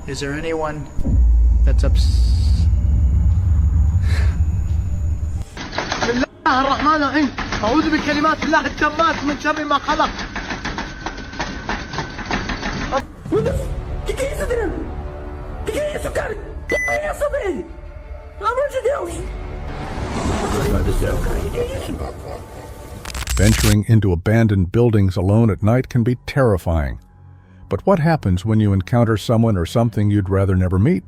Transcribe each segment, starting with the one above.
Is there anyone that's upset? الرحمن الرحيم أعوذ بكلمات الله التامات من شر ما خلق. Que é isso, Adriano? Que é isso, cara? Que é isso, velho? Pelo amor de Deus! Meu Deus do céu, cara, que é isso? Venturing into abandoned buildings alone at night can be terrifying. But what happens when you encounter someone or something you'd rather never meet?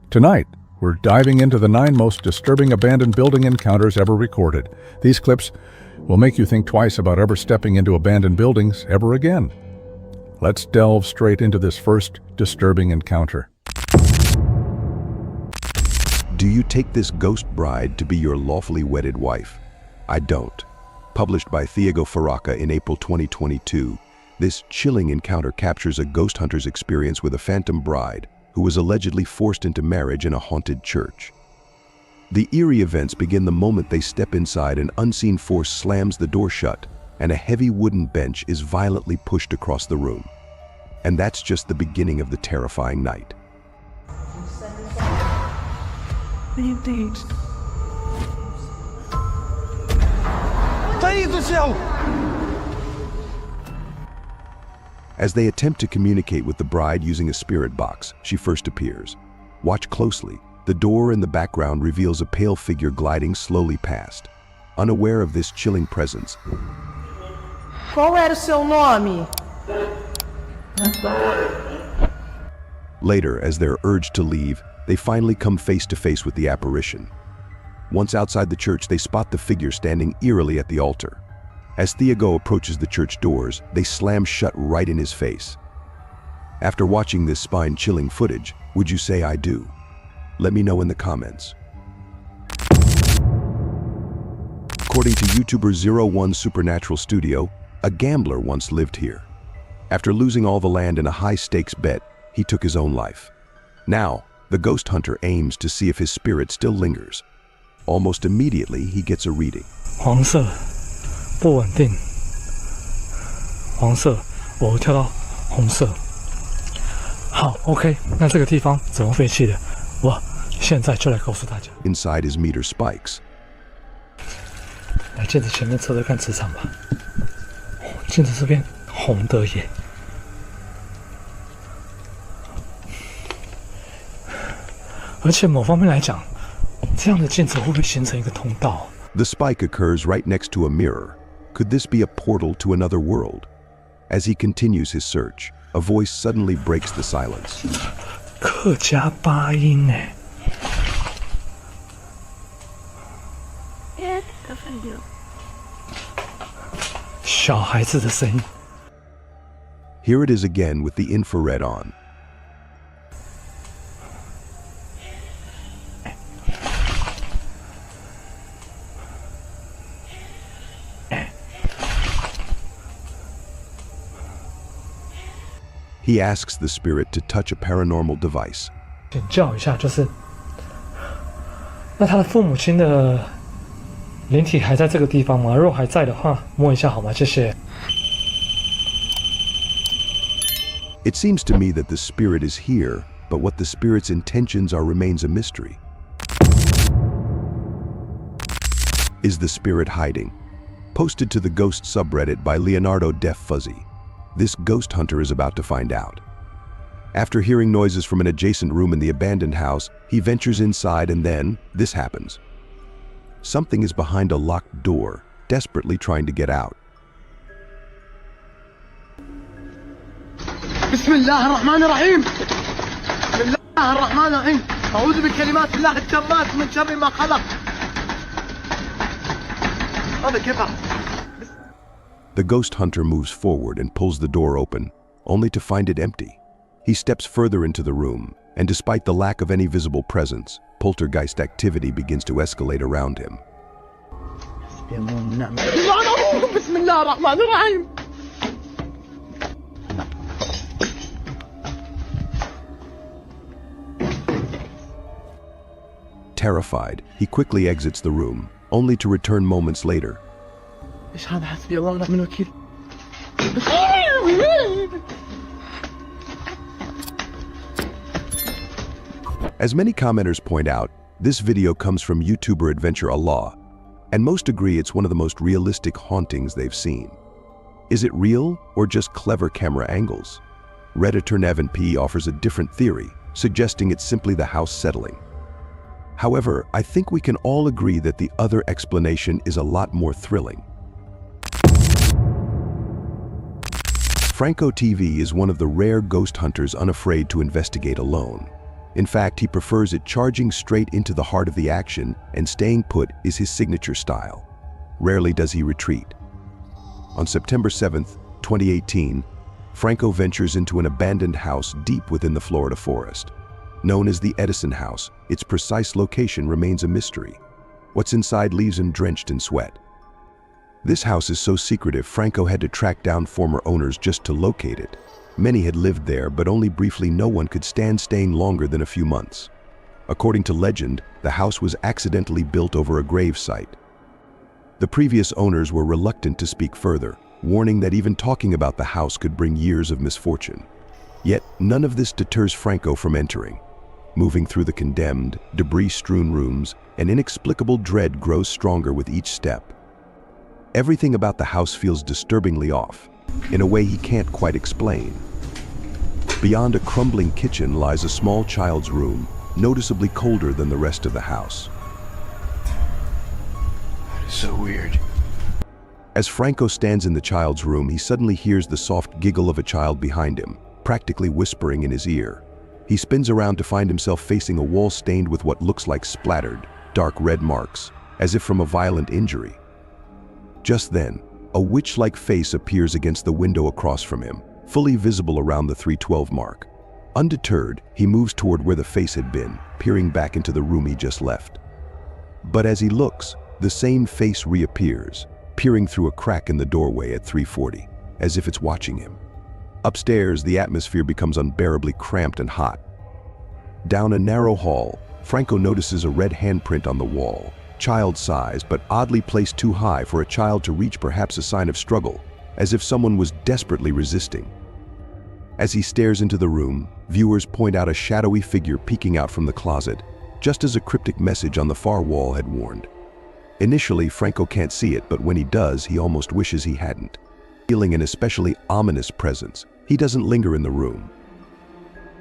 Tonight, we're diving into the 9 most disturbing abandoned building encounters ever recorded. These clips will make you think twice about ever stepping into abandoned buildings ever again. Let's delve straight into this first disturbing encounter. Do you take this ghost bride to be your lawfully wedded wife? I don't. Published by Thiago Faraca in April 2022, this chilling encounter captures a ghost hunter's experience with a phantom bride who was allegedly forced into marriage in a haunted church. The eerie events begin the moment they step inside. An unseen force slams the door shut, and a heavy wooden bench is violently pushed across the room. And that's just the beginning of the terrifying night. As they attempt to communicate with the bride using a spirit box, she first appears. Watch closely. The door in the background reveals a pale figure gliding slowly past. Unaware of this chilling presence, Qual era o seu nome? later, as they're urged to leave, they finally come face to face with the apparition. Once outside the church, they spot the figure standing eerily at the altar. As Thiago approaches the church doors, they slam shut right in his face. After watching this spine-chilling footage, would you say I do? Let me know in the comments. According to YouTuber 01 Supernatural Studio, a gambler once lived here. After losing all the land in a high-stakes bet, he took his own life. Now, the ghost hunter aims to see if his spirit still lingers. Almost immediately, he gets a reading. 黄色不稳定，黄色，我跳到红色。好 ，OK， 那这个地方怎么废弃的？我现在就来告诉大家。 Inside his meter spikes. 来镜子前面测测看磁场吧。镜子这边红的耶。而且某方面来讲，这样的镜子会不会形成一个通道？ The spike occurs right next to a mirror. Could this be a portal to another world? As he continues his search, a voice suddenly breaks the silence. 客家八音哎。小孩子的声音。 Here it is again with the infrared on. He asks the spirit to touch a paranormal device. 请教一下，就是那他的父母亲的灵体还在这个地方吗？如果还在的话，摸一下好吗？谢谢。 It seems to me that the spirit is here, but what the spirit's intentions are remains a mystery. Is the spirit hiding? Posted to the ghost subreddit by Leonardo Def Fuzzy. This ghost hunter is about to find out. After hearing noises from an adjacent room in the abandoned house, he ventures inside and then, this happens. Something is behind a locked door, desperately trying to get out. بسم الله الرحمن الرحيم. بسم الله الرحمن الرحيم. أعوذ بكلمات الله التامات من شر ما خلق. هذا كيف؟ The ghost hunter moves forward and pulls the door open, only to find it empty. He steps further into the room, and despite the lack of any visible presence, poltergeist activity begins to escalate around him. بسم الله الرحمن الرحيم. Terrified, he quickly exits the room, only to return moments later. This child has to be alone. I'm gonna keep. As many commenters point out, this video comes from YouTuber Adventure Allah, and most agree it's one of the most realistic hauntings they've seen. Is it real or just clever camera angles? Redditor Nevin P offers a different theory, suggesting it's simply the house settling. However, I think we can all agree that the other explanation is a lot more thrilling. Franco TV is one of the rare ghost hunters unafraid to investigate alone. In fact, he prefers it charging straight into the heart of the action, and staying put is his signature style. Rarely does he retreat. On September 7th, 2018, Franco ventures into an abandoned house deep within the Florida forest. Known as the Edison House, its precise location remains a mystery. What's inside leaves him drenched in sweat. This house is so secretive, Franco had to track down former owners just to locate it. Many had lived there, but only briefly. No one could stand staying longer than a few months. According to legend, the house was accidentally built over a grave site. The previous owners were reluctant to speak further, warning that even talking about the house could bring years of misfortune. Yet, none of this deters Franco from entering. Moving through the condemned, debris-strewn rooms, an inexplicable dread grows stronger with each step. Everything about the house feels disturbingly off, in a way he can't quite explain. Beyond a crumbling kitchen lies a small child's room, noticeably colder than the rest of the house. That is so weird. As Franco stands in the child's room, he suddenly hears the soft giggle of a child behind him, practically whispering in his ear. He spins around to find himself facing a wall stained with what looks like splattered, dark red marks, as if from a violent injury. Just then, a witch-like face appears against the window across from him, fully visible around the 312 mark. Undeterred, he moves toward where the face had been, peering back into the room he just left. But as he looks, the same face reappears, peering through a crack in the doorway at 340, as if it's watching him. Upstairs, the atmosphere becomes unbearably cramped and hot. Down a narrow hall, Franco notices a red handprint on the wall, child-sized but oddly placed too high for a child to reach, perhaps a sign of struggle, as if someone was desperately resisting. As he stares into the room, viewers point out a shadowy figure peeking out from the closet, just as a cryptic message on the far wall had warned. Initially, Franco can't see it, but when he does, he almost wishes he hadn't. Feeling an especially ominous presence, he doesn't linger in the room.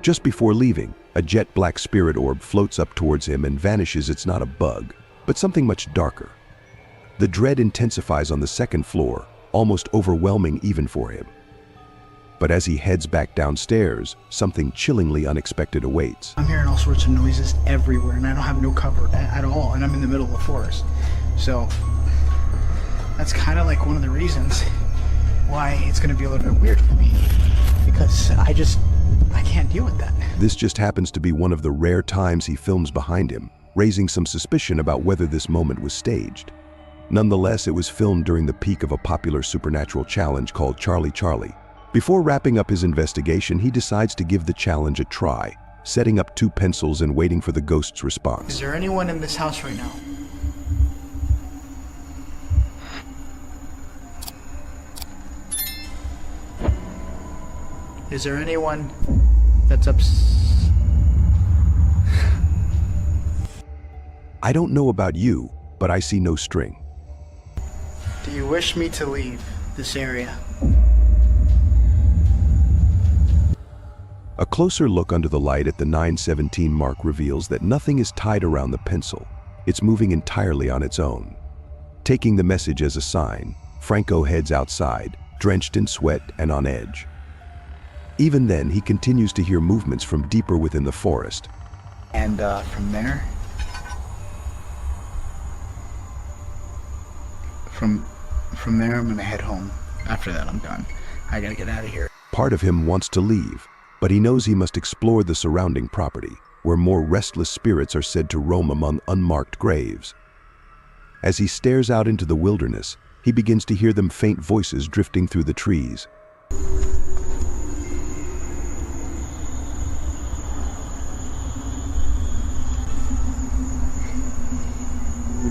Just before leaving, a jet-black spirit orb floats up towards him and vanishes. It's not a bug, but something much darker. The dread intensifies on the second floor, almost overwhelming even for him. But as he heads back downstairs, something chillingly unexpected awaits. I'm hearing all sorts of noises everywhere, and I don't have no cover at all, and I'm in the middle of the forest. So that's kind of like one of the reasons why it's going to be a little bit weird for me, because I can't deal with that. This just happens to be one of the rare times he films behind him, raising some suspicion about whether this moment was staged. Nonetheless, it was filmed during the peak of a popular supernatural challenge called Charlie Charlie. Before wrapping up his investigation, he decides to give the challenge a try, setting up 2 pencils and waiting for the ghost's response. Is there anyone in this house right now? Is there anyone that's I don't know about you, but I see no string. Do you wish me to leave this area? A closer look under the light at the 917 mark reveals that nothing is tied around the pencil. It's moving entirely on its own. Taking the message as a sign, Franco heads outside, drenched in sweat and on edge. Even then, he continues to hear movements from deeper within the forest. And from there, from there, I'm gonna head home. After that, I'm done. I gotta get out of here. Part of him wants to leave, but he knows he must explore the surrounding property, where more restless spirits are said to roam among unmarked graves. As he stares out into the wilderness, he begins to hear them faint voices drifting through the trees.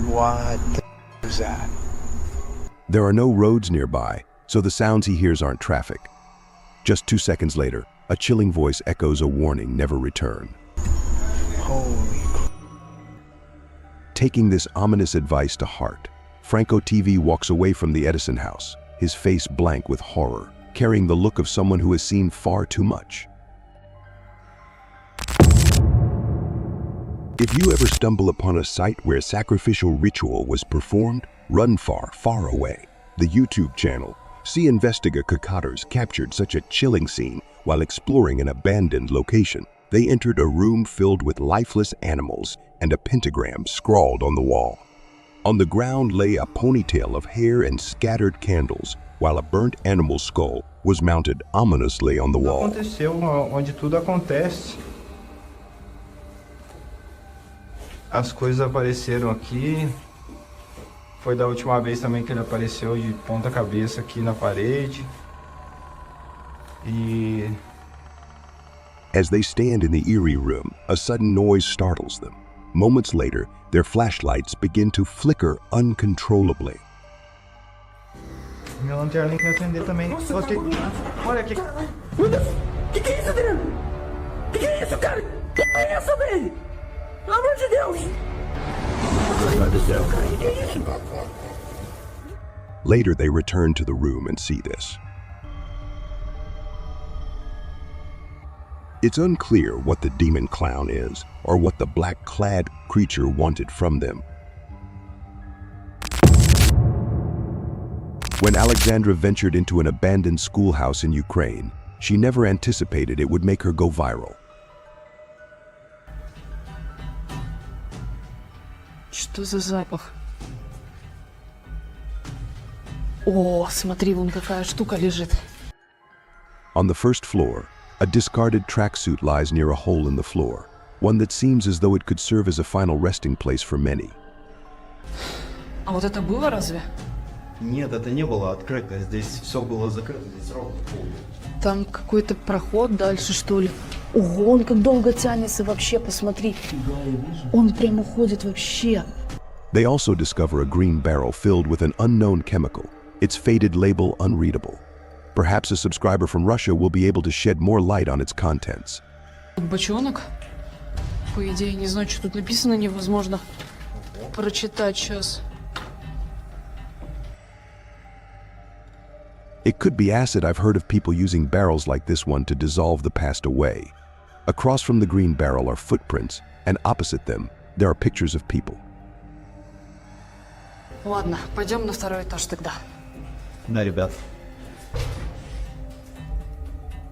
What the is that? There are no roads nearby, so the sounds he hears aren't traffic. Just 2 seconds later, a chilling voice echoes a warning, never return. Holy. Taking this ominous advice to heart, Franco TV walks away from the Edison house, his face blank with horror, carrying the look of someone who has seen far too much. If you ever stumble upon a site where sacrificial ritual was performed, run far, far away. The YouTube channel, See Investigators captured such a chilling scene while exploring an abandoned location. They entered a room filled with lifeless animals and a pentagram scrawled on the wall. On the ground lay a ponytail of hair and scattered candles, while a burnt animal skull was mounted ominously on the wall. Aconteceu onde tudo acontece. As coisas apareceram aqui. Foi da última vez também que ele apareceu de ponta cabeça aqui na parede. E As they stand in the eerie room, a sudden noise startles them. Moments later, their flashlights begin to flicker uncontrollably. minha lanterna tem que acender também. Olha aqui. Meu Deus! Que é isso, Adriano? Que é isso, cara? Que é isso, velho? Pelo amor de Deus! Meu Deus do céu, cara. Que é isso? Later, they return to the room and see this. It's unclear what the demon clown is, or what the black-clad creature wanted from them. When Alexandra ventured into an abandoned schoolhouse in Ukraine, she never anticipated it would make her go viral. Что за запах? О, смотри, вон какая штука лежит. On the first floor, a discarded tracksuit lies near a hole in the floor, one that seems as though it could serve as a final resting place for many. А вот это было разве? Нет, это не было открыто. Здесь все было закрыто. Здесь ровно пол. Там какой-то проход дальше, что ли? Ого, он как долго тянется вообще, посмотри. Он прям уходит вообще. They also discover a green barrel filled with an unknown chemical, its faded label unreadable. Perhaps a subscriber from Russia will be able to shed more light on its contents. Тут бочонок. По идее, не знаю, что тут написано, невозможно прочитать сейчас. It could be acid. I've heard of people using barrels like this one to dissolve the past away. Across from the green barrel are footprints, and opposite them, there are pictures of people. Ладно, пойдем на второй этаж тогда. Да, ребят.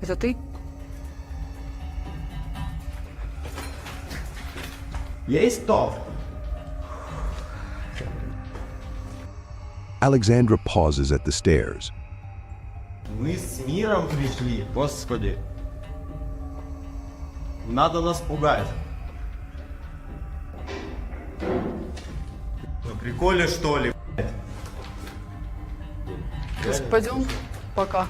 Это ты? Есть топ. Alexandra pauses at the stairs. Мы с миром пришли, господи. Надо нас пугать. На приколе, что ли? Пойдем, пока.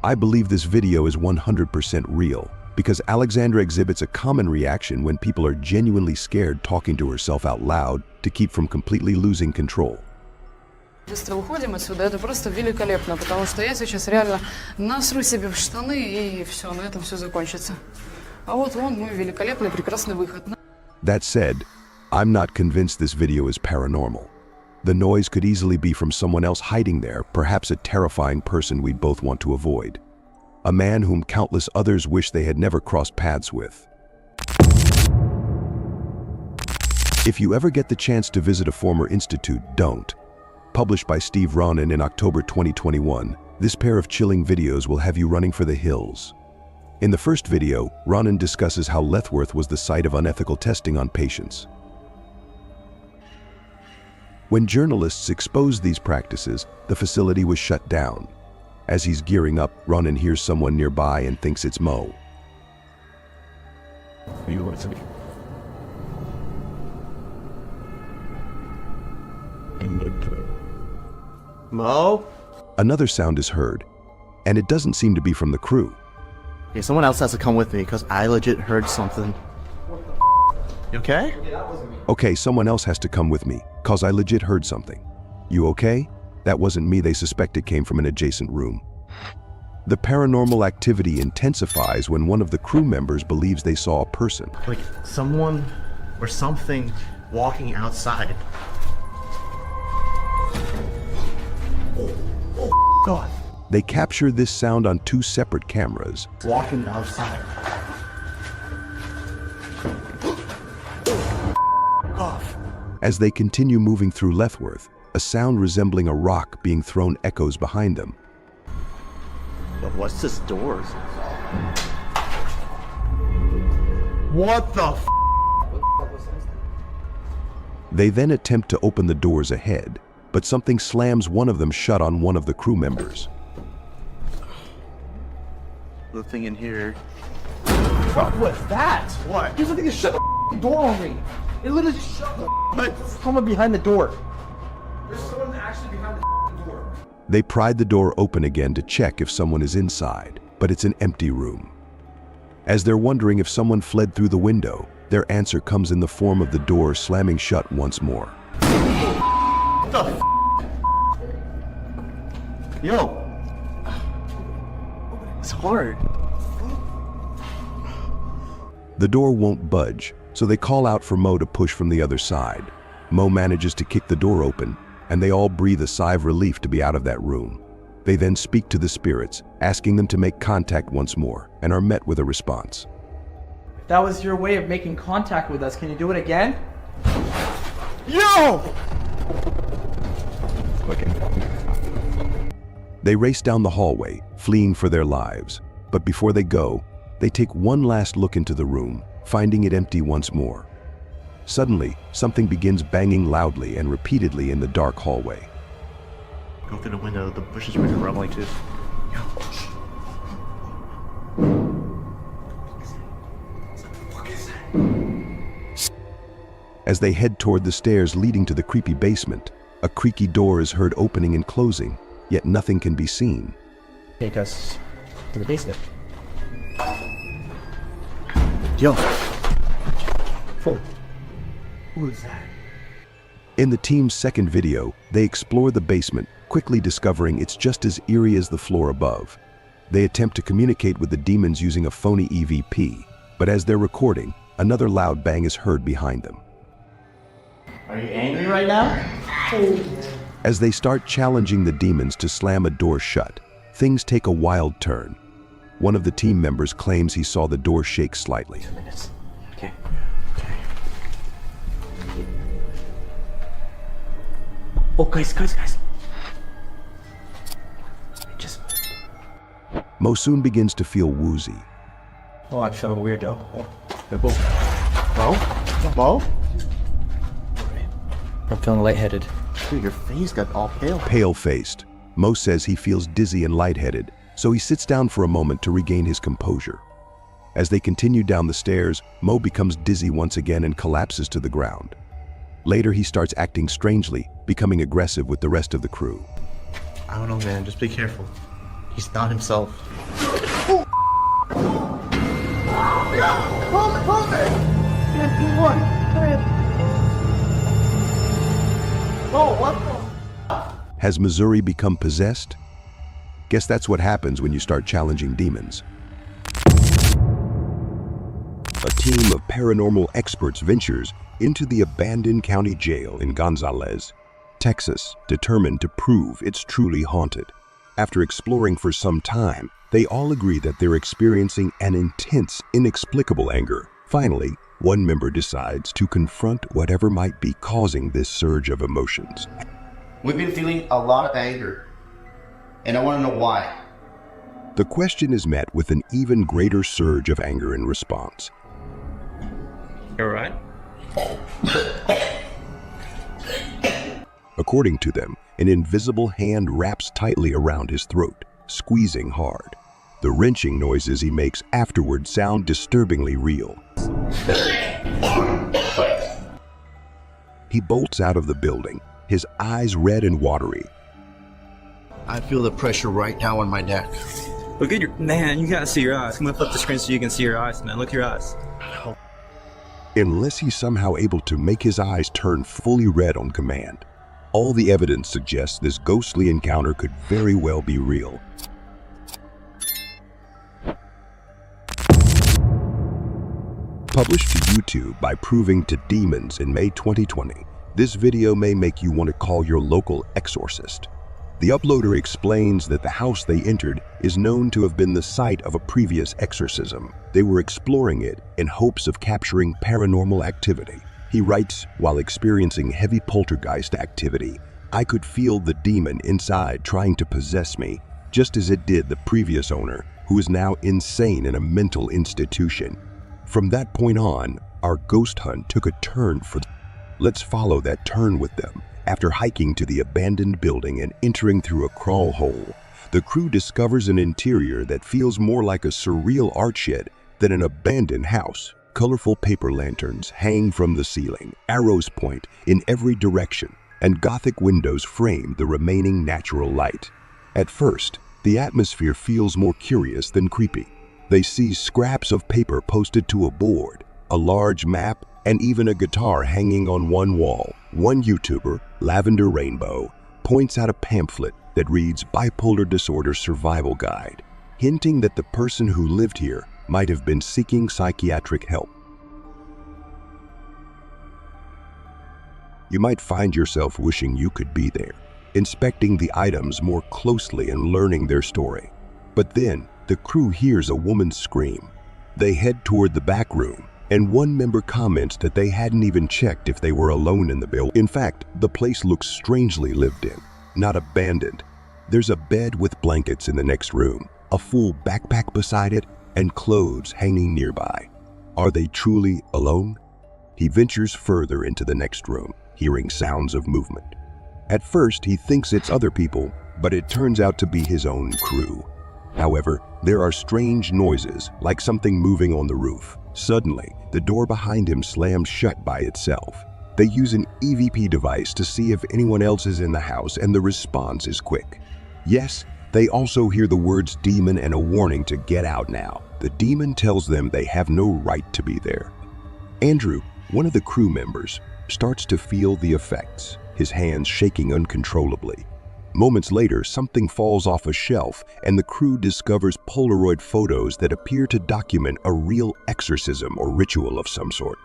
I believe this video is 100% real, because Alexandra exhibits a common reaction when people are genuinely scared talking to herself out loud to keep from completely losing control. Быстро уходим отсюда, это просто великолепно, потому что я сейчас реально насру себе в штаны и все, на этом все закончится. А вот вон мой великолепный, прекрасный выход. That said, I'm not convinced this video is paranormal. The noise could easily be from someone else hiding there, perhaps a terrifying person we'd both want to avoid. A man whom countless others wish they had never crossed paths with. If you ever get the chance to visit a former institute, don't. Published by Steve Ronan in October 2021, this pair of chilling videos will have you running for the hills. In the first video, Ronan discusses how Lethworth was the site of unethical testing on patients. When journalists exposed these practices, the facility was shut down. As he's gearing up, Ronan hears someone nearby and thinks it's Mo. Mo? Another sound is heard, and it doesn't seem to be from the crew. Okay, someone else has to come with me because I legit heard something. You okay? Okay, someone else has to come with me, cause I legit heard something. You okay? That wasn't me. They suspect it came from an adjacent room. The paranormal activity intensifies when one of the crew members believes they saw a person. Like someone or something walking outside. Oh God. They capture this sound on 2 separate cameras. Walking outside. As they continue moving through Lethworth, a sound resembling a rock being thrown echoes behind them. But what's this door? What the f? They then attempt to open the doors ahead, but something slams one of them shut on one of the crew members. Nothing in here. What was that? What? There's something to shut the door on me. It literally shut the someone behind the door. There's someone actually behind the door. They pried the door open again to check if someone is inside, but it's an empty room. As they're wondering if someone fled through the window, their answer comes in the form of the door slamming shut once more. What the f? Yo. It's hard. The door won't budge, so they call out for Mo to push from the other side. Mo manages to kick the door open, and they all breathe a sigh of relief to be out of that room. They then speak to the spirits, asking them to make contact once more, and are met with a response. If that was your way of making contact with us, can you do it again? Yo! They race down the hallway, fleeing for their lives. But before they go, they take one last look into the room, finding it empty once more. Suddenly, something begins banging loudly and repeatedly in the dark hallway. Go through the window, the bushes were rumbling too. As they head toward the stairs leading to the creepy basement, a creaky door is heard opening and closing, yet nothing can be seen. Take us to the basement. Yo. Who is that? In the team's second video, they explore the basement, quickly discovering it's just as eerie as the floor above. They attempt to communicate with the demons using a phony EVP, but as they're recording, another loud bang is heard behind them. Are you angry right now? As they start challenging the demons to slam a door shut, things take a wild turn. One of the team members claims he saw the door shake slightly. 2 minutes. Okay. Oh, guys. Just. Mo soon begins to feel woozy. Oh, I'm feeling weirdo. Mo? I'm feeling lightheaded. Dude, your face got all pale. Pale-faced, Mo says he feels dizzy and lightheaded, so he sits down for a moment to regain his composure. As they continue down the stairs, Mo becomes dizzy once again and collapses to the ground. Later, he starts acting strangely, becoming aggressive with the rest of the crew. I don't know, man. Just be careful. He's not himself. Has Missouri become possessed? Guess that's what happens when you start challenging demons. A team of paranormal experts ventures into the abandoned county jail in Gonzales, Texas, determined to prove it's truly haunted. After exploring for some time, they all agree that they're experiencing an intense, inexplicable anger. Finally, one member decides to confront whatever might be causing this surge of emotions. We've been feeling a lot of anger, and I want to know why. The question is met with an even greater surge of anger in response. You're right. According to them, an invisible hand wraps tightly around his throat, squeezing hard. The wrenching noises he makes afterward sound disturbingly real. He bolts out of the building, his eyes red and watery. I feel the pressure right now on my neck. Look at your man. You gotta see your eyes. I'm gonna flip the screen so you can see your eyes, man. Look at your eyes. Unless he's somehow able to make his eyes turn fully red on command. All the evidence suggests this ghostly encounter could very well be real. Published to YouTube by Proving to Demons in May 2020, this video may make you want to call your local exorcist. The uploader explains that the house they entered is known to have been the site of a previous exorcism. They were exploring it in hopes of capturing paranormal activity. He writes, while experiencing heavy poltergeist activity, I could feel the demon inside trying to possess me, just as it did the previous owner, who is now insane in a mental institution. From that point on, our ghost hunt took a turn for them. Let's follow that turn with them. After hiking to the abandoned building and entering through a crawl hole, the crew discovers an interior that feels more like a surreal art shed than an abandoned house. Colorful paper lanterns hang from the ceiling, arrows point in every direction, and Gothic windows frame the remaining natural light. At first, the atmosphere feels more curious than creepy. They see scraps of paper posted to a board, a large map, and even a guitar hanging on one wall. One YouTuber, Lavender Rainbow, points out a pamphlet that reads Bipolar Disorder Survival Guide, hinting that the person who lived here might have been seeking psychiatric help. You might find yourself wishing you could be there, inspecting the items more closely and learning their story. But then, the crew hears a woman scream. They head toward the back room, and one member comments that they hadn't even checked if they were alone in the building. In fact, the place looks strangely lived in, not abandoned. There's a bed with blankets in the next room, a full backpack beside it, and clothes hanging nearby. Are they truly alone? He ventures further into the next room, hearing sounds of movement. At first, he thinks it's other people, but it turns out to be his own crew. However, there are strange noises, like something moving on the roof. Suddenly, the door behind him slams shut by itself. They use an EVP device to see if anyone else is in the house, and the response is quick. Yes, they also hear the words demon and a warning to get out now. The demon tells them they have no right to be there. Andrew, one of the crew members, starts to feel the effects, his hands shaking uncontrollably. Moments later, something falls off a shelf, and the crew discovers Polaroid photos that appear to document a real exorcism or ritual of some sort.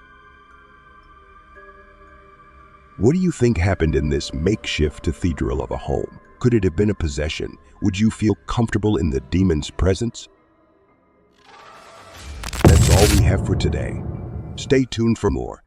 What do you think happened in this makeshift cathedral of a home? Could it have been a possession? Would you feel comfortable in the demon's presence? That's all we have for today. Stay tuned for more.